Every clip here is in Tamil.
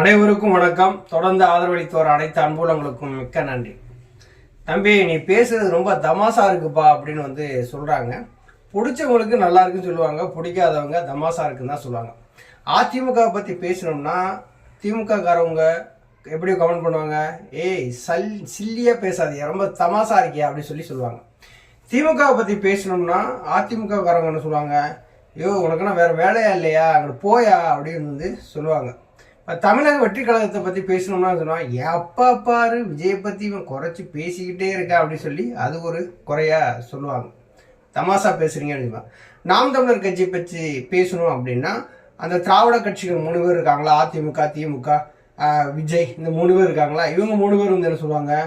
அனைவருக்கும் வணக்கம். தொடர்ந்து ஆதரவளித்தோர் அனைத்து அன்புலங்களுக்கும் மிக்க நன்றி. தம்பி, நீ பேசுறது ரொம்ப தமாசா இருக்குப்பா அப்படின்னு சொல்றாங்க. பிடிச்சவங்களுக்கு நல்லா இருக்குன்னு சொல்லுவாங்க, பிடிக்காதவங்க தமாசா இருக்குன்னு தான் சொல்லுவாங்க. அதிமுக பத்தி பேசணும்னா திமுக காரவங்க எப்படி கமெண்ட் பண்ணுவாங்க, ஏய் சில்லியா பேசாதீங்க, ரொம்ப தமாசா இருக்கியா அப்படி சொல்லுவாங்க. திமுக பத்தி பேசணும்னா அதிமுக காரவங்க என்ன சொல்லுவாங்க, ஐயோ உனக்குன்னா வேற வேலையா இல்லையா, அங்கே போயா அப்படின்னு சொல்லுவாங்க. தமிழக வெற்றி கழகத்தை பற்றி பேசணும்னா சொன்னால், எப்பா பாரு விஜயை பற்றி இவன் குறைச்சி பேசிக்கிட்டே இருக்கா அப்படின்னு அது ஒரு குறையா சொல்லுவாங்க. தமாசா பேசுறீங்கன்னு. நாம் தமிழர் கட்சி பற்றி பேசணும் அப்படின்னா அந்த திராவிட கட்சிகள் 3 பேர் இருக்காங்களா, அதிமுக, திமுக, விஜய், இந்த 3 பேர் இருக்காங்களா, இவங்க 3 பேர் என்ன சொல்லுவாங்க,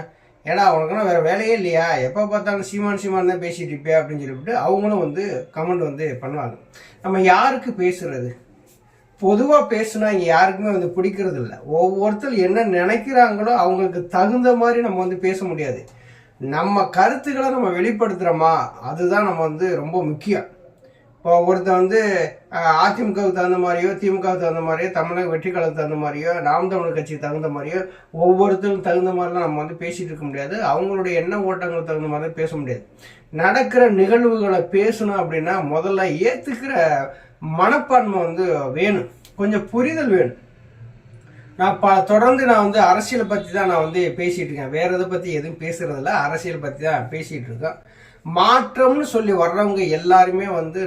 ஏன்னா அவனுக்குன்னா வேற வேலையே இல்லையா, எப்போ பார்த்தாலும் சீமான் தான் பேசிட்டு இருப்பே அப்படின்னு சொல்லிவிட்டு அவங்களும் கமெண்ட் பண்ணுவாங்க. நம்ம யாருக்கு பேசுறது? பொதுவாக பேசுனா இங்கே யாருக்குமே பிடிக்கிறது இல்லை. ஒவ்வொருத்தர் என்ன நினைக்கிறாங்களோ அவங்களுக்கு தகுந்த மாதிரி நம்ம பேச முடியாது. நம்ம கருத்துக்களை நம்ம வெளிப்படுத்துகிறோமா, அதுதான் நம்ம ரொம்ப முக்கியம். இப்போ ஒருத்தர் அதிமுகவுக்கு தகுந்த மாதிரியோ, திமுகவுக்கு தகுந்த மாதிரியோ, தமிழக வெற்றி கழகத்துக்கு தகுந்த மாதிரியோ, நாம் தமிழர் கட்சிக்கு தகுந்த மாதிரியோ, ஒவ்வொருத்தரும் தகுந்த மாதிரிலாம் நம்ம பேசிட்டு இருக்க முடியாது. அவங்களுடைய எண்ண ஓட்டங்களுக்கு தகுந்த மாதிரி தான் பேச முடியாது. நடக்கிற நிகழ்வுகளை பேசணும் அப்படின்னா முதல்ல ஏற்றுக்கிற மனப்பான்மை வேணும், கொஞ்சம் புரிதல் வேணும். நான் தொடர்ந்து அரசியலை பற்றி தான் பேசிட்டு இருக்கேன். வேற எதை பற்றி எதுவும் பேசுறதில்ல, அரசியல் பற்றி தான் பேசிட்டு இருக்கேன். மாற்றம்னு சொல்லி வர்றவங்க எல்லாருமே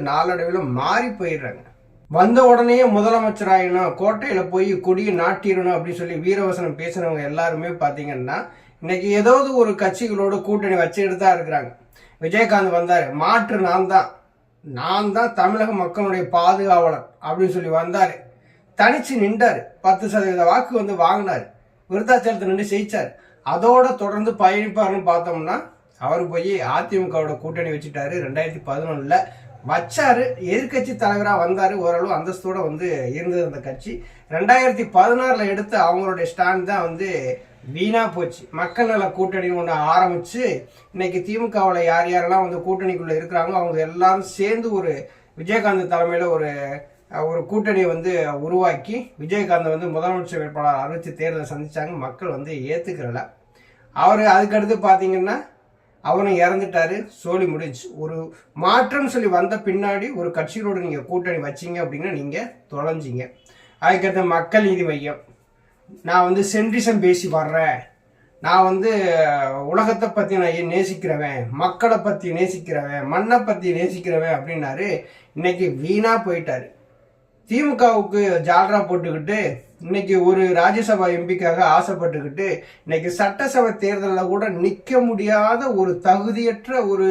நாளடைவில் மாறி போயிடுறாங்க. வந்த உடனே முதலமைச்சராயினும், கோட்டையில போய் கொடியை நாட்டிடணும் அப்படின்னு சொல்லி வீரவசனம் பேசுறவங்க எல்லாருமே பார்த்தீங்கன்னா இன்னைக்கு ஏதாவது ஒரு கட்சிகளோட கூட்டணி வச்சுக்கிட்டு தான் இருக்கிறாங்க. விஜயகாந்த் வந்தாரு, மாற்று நான் தான் தமிழக மக்களுடைய பாதுகாவலர் அப்படின்னு சொல்லி வந்தாரு, தனிச்சு நின்றாரு, 10% வாக்கு வாங்கினாரு, விருத்தாச்சலத்தை நின்று ஜெயிச்சார். அதோட தொடர்ந்து பயணிப்பாருன்னு பார்த்தோம்னா அவர் போய் அதிமுகவோட கூட்டணி வச்சுட்டாரு. 2011 வச்சாரு, எதிர்கட்சி தலைவராக வந்தாரு, ஓரளவு அந்தஸ்தோட இருந்தது அந்த கட்சி. 2016 எடுத்து அவங்களுடைய ஸ்டாண்ட் தான் வீணா போச்சு. மக்கள் நல கூட்டணி ஒன்று ஆரம்பிச்சு இன்னைக்கு திமுகவில் யார் யாரெல்லாம் கூட்டணிக்குள்ள இருக்கிறாங்க அவங்க எல்லாரும் சேர்ந்து ஒரு விஜயகாந்த் தலைமையில ஒரு கூட்டணியை உருவாக்கி விஜயகாந்த் முதலமைச்சர் வேட்பாளர் அறிவிச்சு தேர்தலை சந்திச்சாங்க. மக்கள் ஏத்துக்கிறல. அவரு அதுக்கடுத்து பாத்தீங்கன்னா அவனும் இறந்துட்டாரு, சோழி முடிஞ்சு. ஒரு மாற்றம் சொல்லி வந்த பின்னாடி ஒரு கட்சிகளோடு நீங்க கூட்டணி வச்சீங்க அப்படின்னா நீங்க தொலைஞ்சிங்க. அதுக்கடுத்து மக்கள் நீதி மையம், நான் சென்ட்ரிசம் பேசி வர்றேன், நான் உலகத்தை பற்றி நான் நேசிக்கிறவன், மக்களை பற்றி நேசிக்கிறவன், மண்ணை பற்றி நேசிக்கிறவன் அப்படின்னாரு. இன்னைக்கு வீணா போயிட்டாரு. திமுகவுக்கு ஜால்ரா போட்டுக்கிட்டு இன்னைக்கு ஒரு ராஜ்யசபா எம்பிக்காக ஆசைப்பட்டுக்கிட்டு இன்னைக்கு சட்டசபை தேர்தலில் கூட நிற்க முடியாத ஒரு தகுதியற்ற ஒரு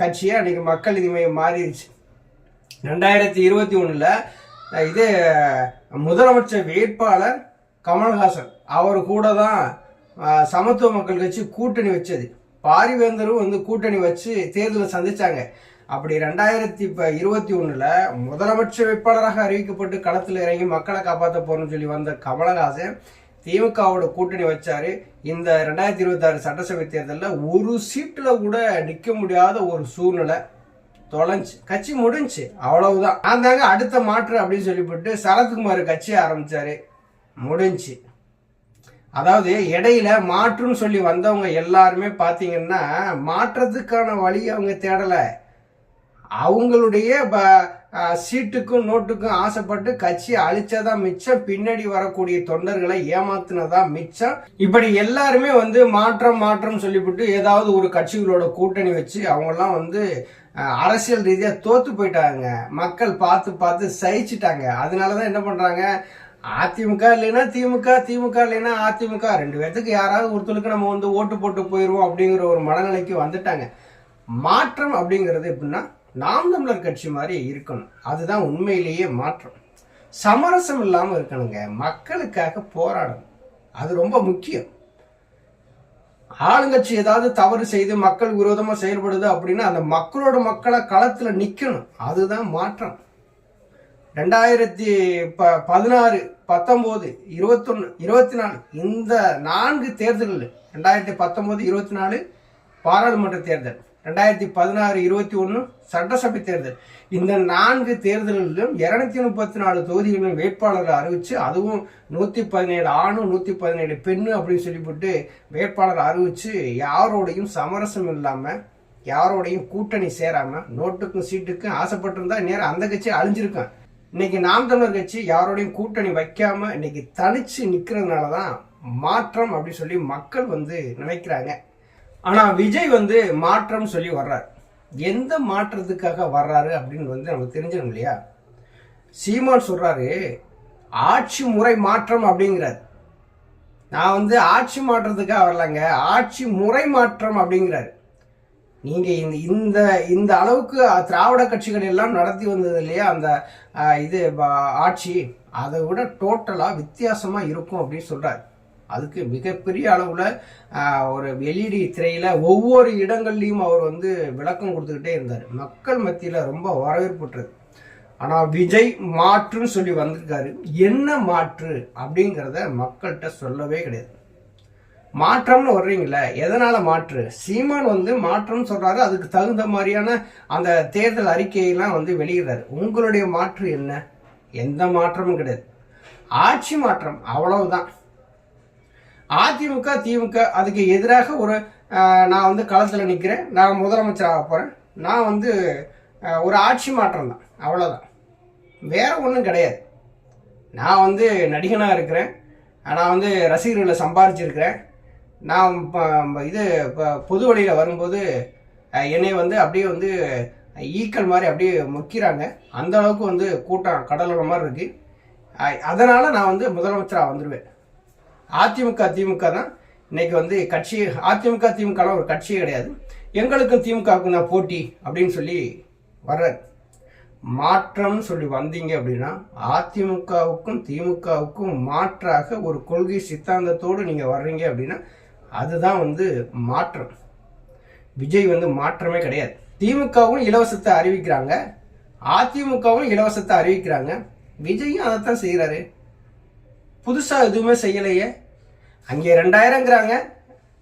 கட்சியா இன்னைக்கு மக்கள் நீதி மையம் மாறிடுச்சு. 2021 இது முதலமைச்சர் வேட்பாளர் கமல்ஹாசன் அவர் கூட தான் சமத்துவ மக்கள் கட்சி கூட்டணி வச்சது. பாரிவேந்தரும் கூட்டணி வச்சு தேர்தலை சந்திச்சாங்க. அப்படி 2021 முதலமைச்சர் வேட்பாளராக அறிவிக்கப்பட்டு களத்தில் இறங்கி மக்களை காப்பாற்ற போறோம்னு சொல்லி வந்த கமலஹாசன் திமுகவோட கூட்டணி வச்சாரு. இந்த 2026 சட்டசபை தேர்தலில் ஒரு சீட்டுல கூட நிற்க முடியாத ஒரு சூழ்நிலை, தொலைஞ்சு கட்சி முடிஞ்சு, அவ்வளவுதான். நான் தாங்க அடுத்த மாற்று அப்படின்னு சொல்லிவிட்டு சரத்குமார் கட்சி ஆரம்பிச்சாரு, முடிஞ்சு. அதாவது இடையில மாற்றுன்னு சொல்லி வந்தவங்க எல்லாருமே பாத்தீங்கன்னா மாற்றத்துக்கான வழி அவங்க தேடல, அவங்களுடைய சீட்டுக்கும் நோட்டுக்கும் ஆசைப்பட்டு கட்சியை அழிச்சதான் மிச்சம், பின்னாடி வரக்கூடிய தொண்டர்களை ஏமாத்தினதான் மிச்சம். இப்படி எல்லாருமே மாற்றம் சொல்லிவிட்டு ஏதாவது ஒரு கட்சிகளோட கூட்டணி வச்சு அவங்கெல்லாம் அரசியல் ரீதியா தோத்து போயிட்டாங்க. மக்கள் பார்த்து சகிச்சுட்டாங்க. அதனாலதான் என்ன பண்றாங்க, அதிமுக இல்லைன்னா திமுக, திமுக இல்லைன்னா அதிமுக, 2 பேர்த்துக்கு யாராவது ஒருத்தருக்கு நம்ம ஓட்டு போட்டு போயிடுவோம் அப்படிங்கிற ஒரு மனநிலைக்கு வந்துட்டாங்க. மாற்றம் அப்படிங்கிறது எப்படின்னா நாம் தமிழர் கட்சி மாதிரி இருக்கணும், அதுதான் உண்மையிலேயே மாற்றம். சமரசம் இல்லாம இருக்கணுங்க, மக்களுக்காக போராடணும், அது ரொம்ப முக்கியம். ஆளுங்கட்சி ஏதாவது தவறு செய்து மக்கள் விரோதமா செயல்படுது அப்படின்னா அந்த மக்களோட மக்களை களத்துல நிக்கணும், அதுதான் மாற்றம். 2016, 19, 21, 24 இந்த 4 தேர்தல்கள், 2019, 24 பாராளுமன்ற தேர்தல், 2016, 21 சட்டசபை தேர்தல். இந்த 4 தேர்தல்களிலும் 234 தொகுதிகளிலும் வேட்பாளரை அறிவிச்சு, அதுவும் 117 ஆணு 117 பெண்ணு அப்படின்னு சொல்லிவிட்டு வேட்பாளரை அறிவிச்சு, யாரோடையும் சமரசம் இல்லாம, யாரோடையும் கூட்டணி சேராம, நோட்டுக்கும் சீட்டுக்கும் ஆசைப்பட்டிருந்தா நேரம் அந்த கட்சி அழிஞ்சிருக்கான். இன்னைக்கு நாம் தமிழர் கட்சி யாரோடையும் கூட்டணி வைக்காம இன்னைக்கு தனிச்சு நிக்கிறதுனாலதான் மாற்றம் அப்படின்னு சொல்லி மக்கள் நினைக்கிறாங்க. ஆனா விஜய் மாற்றம் சொல்லி வர்றாரு. எந்த மாற்றத்துக்காக வர்றாரு அப்படின்னு நமக்கு தெரிஞ்சிடும் இல்லையா? சீமான் சொல்றாரு ஆட்சி முறை மாற்றம் அப்படிங்கிறார். நான் ஆட்சி மாற்றத்துக்காக வரலங்க, ஆட்சி முறை மாற்றம் அப்படிங்கிறாரு. நீங்க இந்த இந்த அளவுக்கு திராவிட கட்சிகள் எல்லாம் நடத்தி வந்தது இல்லையா அந்த இது ஆட்சி, அதை விட டோட்டலா வித்தியாசமா இருக்கும் அப்படின்னு சொல்றாரு. அதுக்கு மிகப்பெரிய அளவுல ஒரு எல்இடி திரையில ஒவ்வொரு இடங்கள்லயும் அவர் விளக்கம் கொடுத்துக்கிட்டே இருந்தார். மக்கள் மத்தியில ரொம்ப வரவேற்புற்றது. ஆனா விஜய் மாற்றுன்னு சொல்லி வந்திருக்காரு. என்ன மாற்று அப்படிங்கிறத மக்கள்கிட்ட சொல்லவே கிடையாது. மாற்றம்னு வர்றீங்களே, எதனால மாற்று? சீமான் மாற்றம் சொல்றாரு, அதுக்கு தகுந்த மாதிரியான அந்த தேர்தல் அறிக்கையெல்லாம் வெளியிடுறாரு. உங்களுடைய மாற்று என்ன? எந்த மாற்றமும் கிடையாது. ஆட்சி மாற்றம் அவ்வளவுதான். அதிமுக திமுக அதுக்கு எதிராக நான் களத்தில் நிற்கிறேன், நான் முதலமைச்சர் ஆக போறேன், நான் ஒரு ஆட்சி மாற்றம் தான், அவ்வளோதான், வேற ஒன்றும் கிடையாது. நான் நடிகனாக இருக்கிறேன், நான் ரசிகர்களை சம்பாதிச்சிருக்கிறேன், நான் பொது வழியில் வரும்போது என்னை அப்படியே ஈக்கள் மாதிரி அப்படியே முக்கிறாங்க, அந்த அளவுக்கு கூட்டம் கடலோர மாதிரி இருக்கு. அதனால நான் முதலமைச்சராக வந்துடுவேன். அதிமுக திமுக தான் இன்னைக்கு கட்சி. அதிமுக திமுக ஒரு கட்சியே கிடையாது. எங்களுக்கும் திமுகவுக்கும் தான் போட்டி அப்படின்னு சொல்லி வர்றாரு. மாற்றம்னு சொல்லி வந்தீங்க அப்படின்னா அதிமுகவுக்கும் திமுகவுக்கும் மாற்றாக ஒரு கொள்கை சித்தாந்தத்தோடு நீங்க வர்றீங்க அப்படின்னா அதுதான் மாற்றம். விஜய் மாற்றமே கிடையாது. திமுகவும் இலவசத்தை அறிவிக்கிறாங்க, அதிமுகவும் இலவசத்தை அறிவிக்கிறாங்க. விஜயும் அதைத்தான் செய்யறாரு. புதுசா எதுவுமே செய்யலையே. அங்கே 2000ங்கிறாங்க,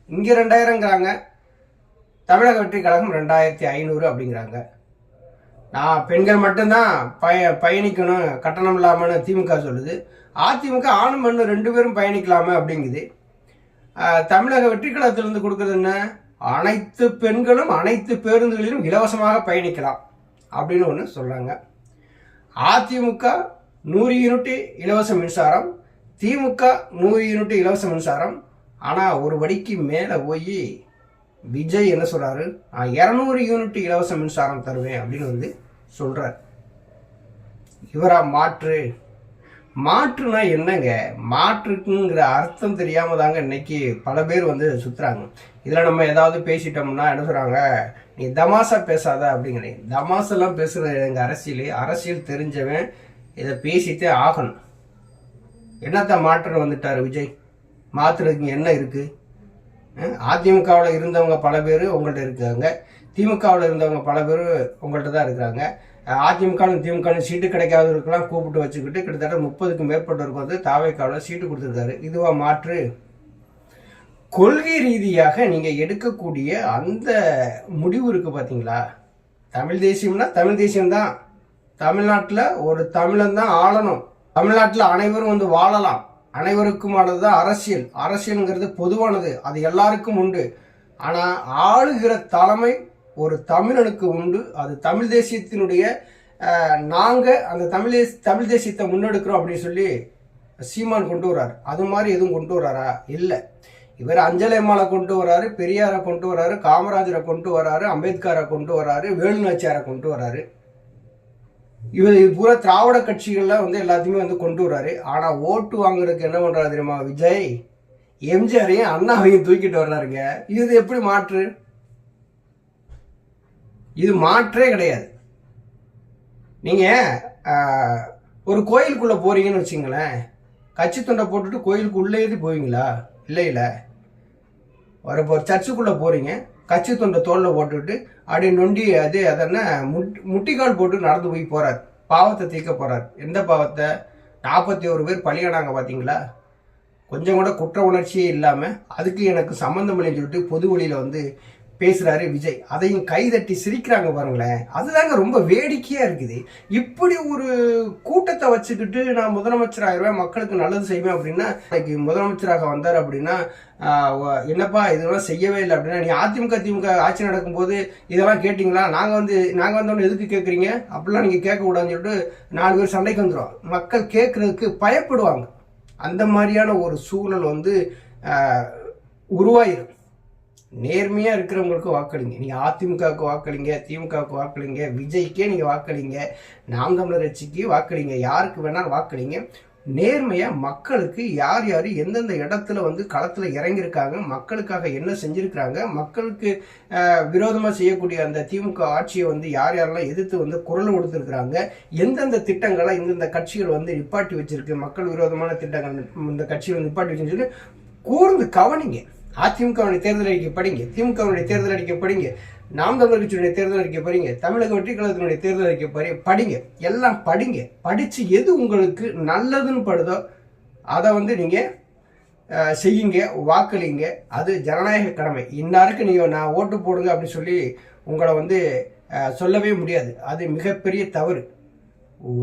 இங்க 2000ங்கிறாங்க. தமிழக வெற்றி கழகம் 2500 அப்படிங்கிறாங்க. நான் பெண்கள் மட்டும்தான் பயணிக்கணும் கட்டணம் இல்லாமன்னு திமுக சொல்லுது. அதிமுக ஆணும் பெண்ணும் 2 பேரும் பயணிக்கலாமே அப்படிங்குது. தமிழக வெற்றி கழகத்திலிருந்து கொடுக்கறது என்ன? அனைத்து பெண்களும் அனைத்து பேருந்துகளிலும் இலவசமாக பயணிக்கலாம் அப்படின்னு ஒன்று சொல்றாங்க. அதிமுக 100 யூனிட் இலவச மின்சாரம், திமுக 100 யூனிட் இலவச மின்சாரம். ஆனா ஒரு படிக்கு மேல போய் விஜய் என்ன சொல்றாரு? 200 யூனிட் இலவச மின்சாரம் தருவேன் அப்படின்னு சொல்றாரு. இவரா மாற்று? மாற்றுனா என்னங்க? மாற்றுக்குங்கிற அர்த்தம் தெரியாம தாங்க இன்னைக்கு பல பேர் சுத்துறாங்க. இதுல நம்ம ஏதாவது பேசிட்டோம்னா என்ன சொல்றாங்க, நீ தமாசா பேசாத அப்படிங்கிறீங்க. தமாசெல்லாம் பேசுறது எங்க அரசியல் தெரிஞ்சவன் இதை பேசிட்டே ஆகணும். என்னத்த மாற்றம் வந்துட்டாரு விஜய்? மாத்துறதுக்கு என்ன இருக்கு? அதிமுகவில் இருந்தவங்க பல பேர் உங்கள்ட்ட இருக்காங்க, திமுகவில் இருந்தவங்க பல பேர் உங்கள்கிட்ட தான் இருக்கிறாங்க. அதிமுக திமுக சீட்டு கிடைக்காதவருக்கெல்லாம் கூப்பிட்டு வச்சுக்கிட்டு கிட்டத்தட்ட 30க்கும் மேற்பட்டவருக்கு தாவேக்காவில் சீட்டு கொடுத்துருக்காரு. இதுவா மாற்று? கொள்கை ரீதியாக நீங்க எடுக்கக்கூடிய அந்த முடிவு இருக்கு பாத்தீங்களா? தமிழ் தேசியம்னா தமிழ் தேசியம்தான். தமிழ்நாட்டில் ஒரு தமிழன் தான் ஆளணும். தமிழ்நாட்டில் அனைவரும் வாழலாம். அனைவருக்குமானதுதான் அரசியல். அரசியல்ங்கிறது பொதுவானது, அது எல்லாருக்கும் உண்டு. ஆனா ஆளுகிற தலைமை ஒரு தமிழனுக்கு உண்டு. அது தமிழ் தேசியத்தினுடைய நாங்க அந்த தமிழ் தேசியத்தை முன்னெடுக்கிறோம் அப்படின்னு சொல்லி சீமான் கொண்டு வர்றாரு. அது மாதிரி எதுவும் கொண்டு வர்றாரா? இல்லை. இவர் அஞ்சலி அம்மாவை கொண்டு வர்றாரு, பெரியாரை கொண்டு வர்றாரு, காமராஜரை கொண்டு வர்றாரு, அம்பேத்கரை கொண்டு வர்றாரு, வேலுநாச்சியாரை கொண்டு வர்றாரு. இவர் பூரா திராவிட கட்சிகள்ல எல்லாத்தையுமே கொண்டு வர்றாரு. ஆனா ஓட்டு வாங்குறதுக்கு என்ன பண்றாரு தெரியுமா விஜய்? எம்ஜிஆரையும் அண்ணாவையும் தூக்கிட்டு வர்றாருங்க. இது எப்படி மாற்று? இது மாற்றே கிடையாது. நீங்க ஒரு கோயிலுக்குள்ள போறீங்கன்னு வச்சுங்களேன், கட்சி தொண்டை போட்டுட்டு கோயிலுக்கு உள்ளே போவீங்களா? இல்லை. ஒரு சர்ச்சுக்குள்ள போறீங்க, கட்சி தொண்டை தோல்ல போட்டுட்டு அப்படியே நொண்டி அதென்ன முட்டிக்கால் போட்டு நடந்து போய் போறாரு. பாவத்தை தீர்க்க போறாரு. எந்த பாவத்தை? 41 பேர் பலியானாங்க பாத்தீங்களா? கொஞ்சம் கூட குற்ற உணர்ச்சியே இல்லாம அதுக்கு எனக்கு சம்பந்தம் இல்லைன்னு சொல்லிட்டு பொது வழியில பேசுறாரு விஜய், அதையும் கைதட்டி சிரிக்கிறாங்க பாருங்களேன். அதுதாங்க ரொம்ப வேடிக்கையா இருக்குது. இப்படி ஒரு கூட்டத்தை வச்சுக்கிட்டு நான் முதலமைச்சர் ஆயிடுவேன், மக்களுக்கு நல்லது செய்வேன் அப்படின்னா, இன்னைக்கு முதலமைச்சராக வந்தார் அப்படின்னா என்னப்பா இதெல்லாம் செய்யவே இல்லை அப்படின்னா, நீ திமுக ஆட்சி நடக்கும்போது இதெல்லாம் கேட்டீங்களா, நாங்க வந்தோன்னு எதுக்கு கேட்குறீங்க, அப்படிலாம் நீங்க கேட்க கூடாதுன்னு சொல்லிட்டு 4 பேர் சண்டைக்கு வந்துடும். மக்கள் கேட்கறதுக்கு பயப்படுவாங்க. அந்த மாதிரியான ஒரு சூழல் உருவாயிரும். நேர்மையா இருக்கிறவங்களுக்கு வாக்களிங்க. நீங்க அதிமுகவுக்கு வாக்களிங்க, திமுகவுக்கு வாக்களிங்க, விஜய்க்கே நீங்க வாக்களிங்க, நாம் தமிழர் கட்சிக்கு வாக்களிங்க, யாருக்கு வேணாலும் வாக்களிங்க. நேர்மையா மக்களுக்கு யார் யார் எந்தெந்த இடத்துல களத்துல இறங்கியிருக்காங்க, மக்களுக்காக என்ன செஞ்சிருக்கிறாங்க, மக்களுக்கு விரோதமா செய்யக்கூடிய அந்த திமுக ஆட்சியை யார் யாரெல்லாம் எதிர்த்து குரல் கொடுத்துருக்குறாங்க, எந்தெந்த திட்டங்களை இந்தந்த கட்சிகள் நிப்பாட்டி வச்சிருக்கு, மக்கள் விரோதமான திட்டங்கள் இந்த கட்சிகள் நிப்பாட்டி வச்சுன்னு கூர்ந்து கவனிங்க. அதிமுகவுடைய தேர்தல் அறிக்கை படிங்க, திமுகவுடைய தேர்தல் அறிக்கை படிங்க, நாம் தமிழர் கட்சியுடைய தேர்தல் அறிக்கை படிங்க, தமிழக வெற்றி கழகத்தினுடைய தேர்தல் அறிக்கை படிங்க, எல்லாம் படிங்க. படிச்சு எது உங்களுக்கு நல்லதுன்னு படுதோ அதை நீங்க செய்யுங்க, வாக்களிங்க. அது ஜனநாயக கடமை. இன்னாருக்கு நீங்க நான் ஓட்டு போடுங்க அப்படின்னு சொல்லி உங்களை சொல்லவே முடியாது. அது மிகப்பெரிய தவறு.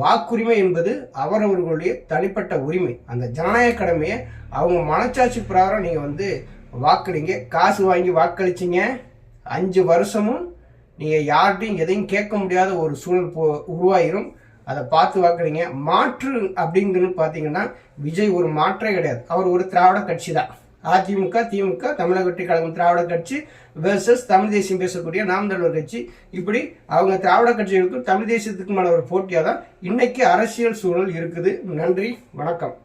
வாக்குரிமை என்பது அவரவர்களுடைய தனிப்பட்ட உரிமை. அந்த ஜனநாயக கடமையை அவங்க மனச்சாட்சி பிரகாரம் நீங்க வாக்களிங்க. காசு வாங்கி வாக்களிச்சிங்க, 5 வருஷமும் நீங்க யார்கிட்டையும் எதையும் கேட்க முடியாத ஒரு சூழல் உருவாயிரும். அதை பார்த்து வாக்களிங்க. மாற்று அப்படிங்கிறது பார்த்தீங்கன்னா விஜய் ஒரு மாற்றே கிடையாது. அவர் ஒரு திராவிட கட்சி தான். அதிமுக, திமுக, தமிழக வெற்றி கழகம் திராவிட கட்சி வெர்சஸ் தமிழ் தேசியம் பேசக்கூடிய நாம் தமிழர் கட்சி. இப்படி அவங்க திராவிட கட்சிகளுக்கும் தமிழ் தேசியத்துக்குமான ஒரு போட்டியாக தான் இன்னைக்கு அரசியல் சூழல் இருக்குது. நன்றி, வணக்கம்.